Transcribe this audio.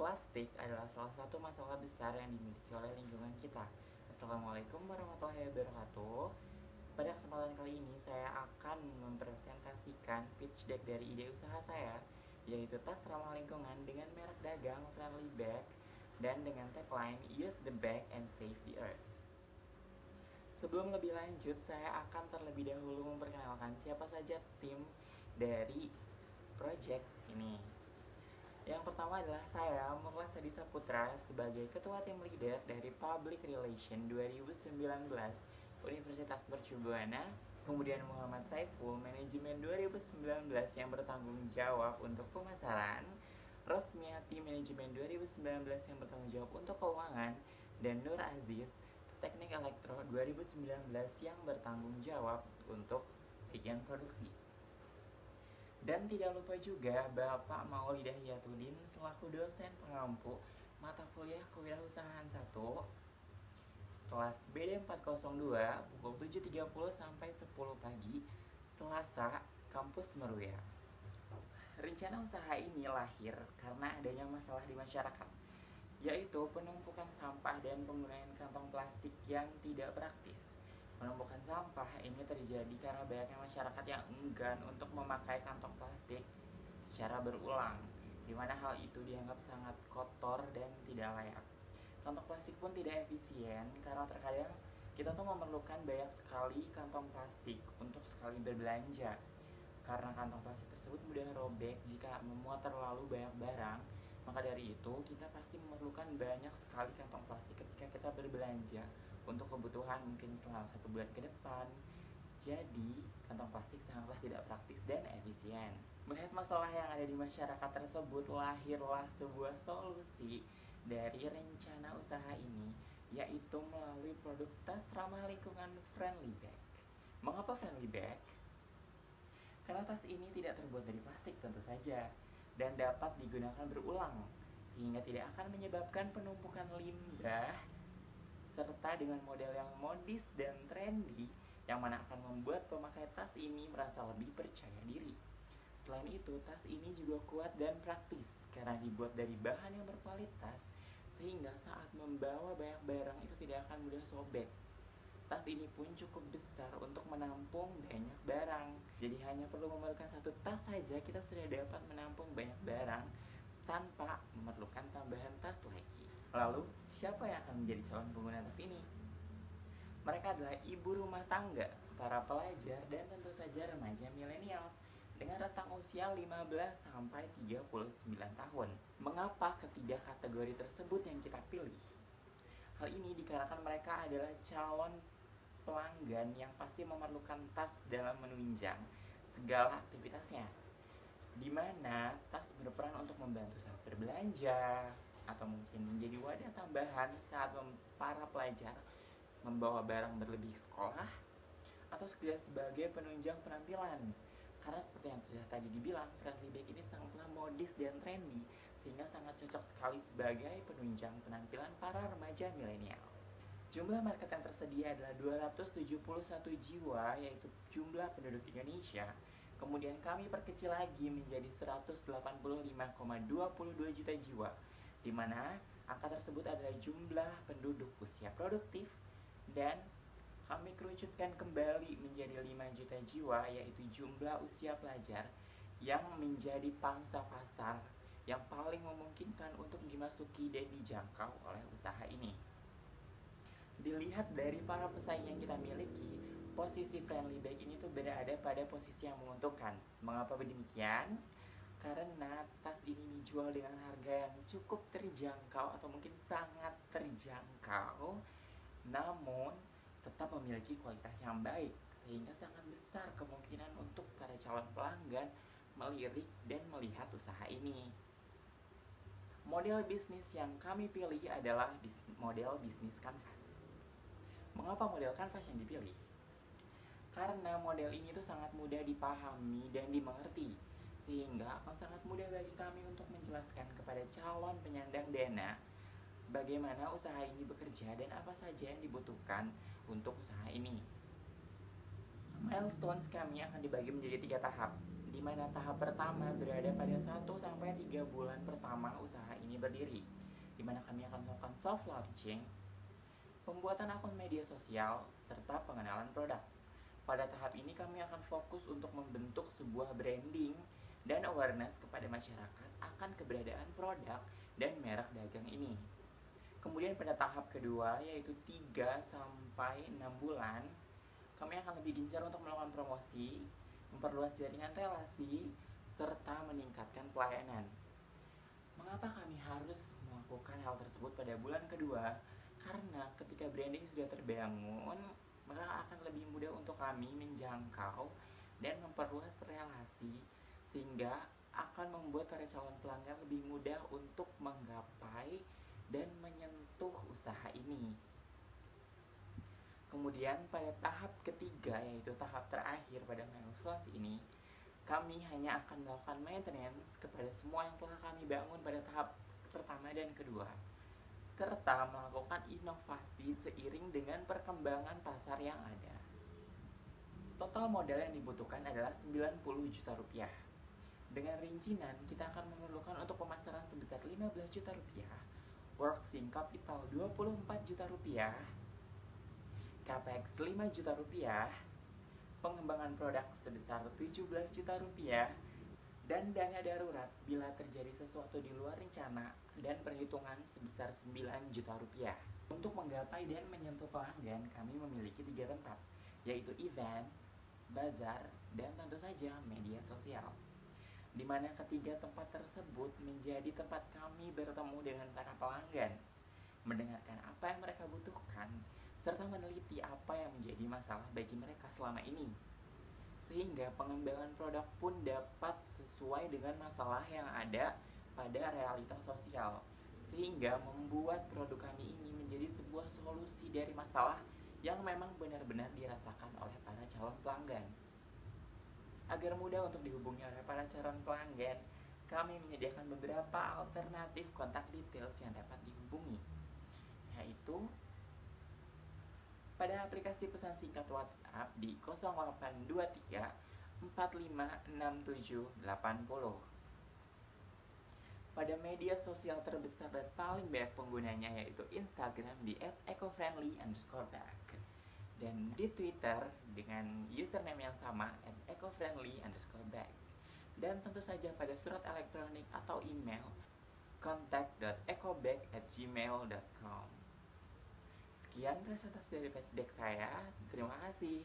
Plastik adalah salah satu masalah besar yang dimiliki oleh lingkungan kita. Assalamualaikum warahmatullahi wabarakatuh. Pada kesempatan kali ini saya akan mempresentasikan pitch deck dari ide usaha saya, yaitu tas ramah lingkungan dengan merek dagang Friendly Bag dan dengan tagline Use the bag and save the earth. Sebelum lebih lanjut, saya akan terlebih dahulu memperkenalkan siapa saja tim dari project ini. Yang pertama adalah saya, Muklas Hadi Saputra, sebagai Ketua Tim Leader dari Public Relation 2019 Universitas Mercu Buana. Kemudian Muhammad Saiful, Manajemen 2019 yang bertanggung jawab untuk pemasaran. Rosmiati, Manajemen 2019 yang bertanggung jawab untuk keuangan. Dan Nur Aziz, Teknik Elektro 2019 yang bertanggung jawab untuk bagian produksi. Dan tidak lupa juga Bapak Mauli Dahyatudin selaku dosen pengampu mata kuliah Kewirausahaan 1 kelas BD 402 pukul 7.30 sampai 10 pagi Selasa, kampus Meruya. Rencana usaha ini lahir karena adanya masalah di masyarakat, yaitu penumpukan sampah dan penggunaan kantong plastik yang tidak praktis. Penumpukan sampah ini terjadi karena banyaknya masyarakat yang enggan untuk memakai kantong plastik secara berulang, di mana hal itu dianggap sangat kotor dan tidak layak. Kantong plastik pun tidak efisien karena terkadang kita tuh memerlukan banyak sekali kantong plastik untuk sekali berbelanja. Karena kantong plastik tersebut mudah robek jika memuat terlalu banyak barang, maka dari itu kita pasti memerlukan banyak sekali kantong plastik ketika kita berbelanja untuk kebutuhan mungkin selama 1 bulan ke depan. Jadi kantong plastik sangatlah tidak praktis dan efisien. Melihat masalah yang ada di masyarakat tersebut, lahirlah sebuah solusi dari rencana usaha ini, yaitu melalui produk tas ramah lingkungan Friendly Bag. Mengapa Friendly Bag? Karena tas ini tidak terbuat dari plastik tentu saja, dan dapat digunakan berulang, sehingga tidak akan menyebabkan penumpukan limbah, serta dengan model yang modis dan trendy, yang mana akan membuat pemakai tas ini merasa lebih percaya diri. Selain itu, tas ini juga kuat dan praktis karena dibuat dari bahan yang berkualitas, sehingga saat membawa banyak barang itu tidak akan mudah sobek. Tas ini pun cukup besar untuk menampung banyak barang. Jadi hanya perlu memerlukan satu tas saja kita sudah dapat menampung banyak barang tanpa memerlukan tambahan tas lagi. Lalu, siapa yang akan menjadi calon pengguna tas ini? Mereka adalah ibu rumah tangga, para pelajar, dan tentu saja remaja millennials dengan rentang usia 15 sampai 39 tahun. Mengapa ketiga kategori tersebut yang kita pilih? Hal ini dikarenakan mereka adalah calon pelanggan yang pasti memerlukan tas dalam menunjang segala aktivitasnya, di mana tas berperan untuk membantu saat berbelanja, atau mungkin menjadi wadah tambahan saat para pelajar membawa barang berlebih ke sekolah, atau sekedar sebagai penunjang penampilan. Karena seperti yang sudah tadi dibilang, Friendly Bag ini sangatlah modis dan trendy, sehingga sangat cocok sekali sebagai penunjang penampilan para remaja milenial. Jumlah market yang tersedia adalah 271 jiwa, yaitu jumlah penduduk Indonesia. Kemudian kami perkecil lagi menjadi 185,22 juta jiwa, di mana angka tersebut adalah jumlah penduduk usia produktif, dan kami kerucutkan kembali menjadi 5 juta jiwa, yaitu jumlah usia pelajar yang menjadi pangsa pasar yang paling memungkinkan untuk dimasuki dan dijangkau oleh usaha ini. Dilihat dari para pesaing yang kita miliki, posisi Friendly Bag ini tuh berada pada posisi yang menguntungkan. Mengapa demikian? Karena tas ini dijual dengan harga yang cukup terjangkau atau mungkin sangat terjangkau, namun tetap memiliki kualitas yang baik, sehingga sangat besar kemungkinan untuk para calon pelanggan melirik dan melihat usaha ini. Model bisnis yang kami pilih adalah model bisnis kanvas. Mengapa model kanvas yang dipilih? Karena model ini tuh sangat mudah dipahami dan dimengerti, sehingga akan sangat mudah bagi kami untuk menjelaskan kepada calon penyandang dana bagaimana usaha ini bekerja dan apa saja yang dibutuhkan untuk usaha ini. Milestones kami akan dibagi menjadi 3 tahap. di mana tahap pertama berada pada 1 sampai 3 bulan pertama usaha ini berdiri, di mana kami akan melakukan soft launching, pembuatan akun media sosial, serta pengenalan produk. Pada tahap ini kami akan fokus untuk membentuk sebuah branding dan awareness kepada masyarakat akan keberadaan produk dan merek dagang ini. Kemudian pada tahap kedua, yaitu 3 sampai 6 bulan, kami akan lebih gencar untuk melakukan promosi, memperluas jaringan relasi, serta meningkatkan pelayanan. Mengapa kami harus melakukan hal tersebut pada bulan kedua? Karena ketika branding sudah terbangun, maka akan lebih mudah untuk kami menjangkau dan memperluas relasi, sehingga akan membuat para calon pelanggan lebih mudah untuk menggapai dan menyentuh usaha ini. Kemudian pada tahap ketiga, yaitu tahap terakhir pada milestones ini, kami hanya akan melakukan maintenance kepada semua yang telah kami bangun pada tahap pertama dan kedua, serta melakukan inovasi seiring dengan perkembangan pasar yang ada. Total modal yang dibutuhkan adalah 90 juta rupiah. Dengan rincian, kita akan memerlukan untuk pemasaran sebesar 15 juta rupiah, working capital 24 juta rupiah, capex 5 juta rupiah, pengembangan produk sebesar 17 juta rupiah, dan dana darurat bila terjadi sesuatu di luar rencana dan perhitungan sebesar 9 juta rupiah. Untuk menggapai dan menyentuh pelanggan, kami memiliki 3 tempat, yaitu event, bazar, dan tentu saja media sosial, di mana ketiga tempat tersebut menjadi tempat kami bertemu dengan para pelanggan, mendengarkan apa yang mereka butuhkan, serta meneliti apa yang menjadi masalah bagi mereka selama ini, sehingga pengembangan produk pun dapat sesuai dengan masalah yang ada pada realitas sosial, sehingga membuat produk kami ini menjadi sebuah solusi dari masalah yang memang benar-benar dirasakan oleh para calon pelanggan. Agar mudah untuk dihubungi oleh para calon pelanggan, kami menyediakan beberapa alternatif kontak details yang dapat dihubungi, yaitu pada aplikasi pesan singkat WhatsApp di 0823 456780. Pada media sosial terbesar dan paling banyak penggunanya, yaitu Instagram di @ecofriendly_bag, dan di Twitter dengan username yang sama @ecofriendly_bag, dan tentu saja pada surat elektronik atau email contact.ecobag@gmail.com. Sekian presentasi dari pitch deck saya. Terima kasih.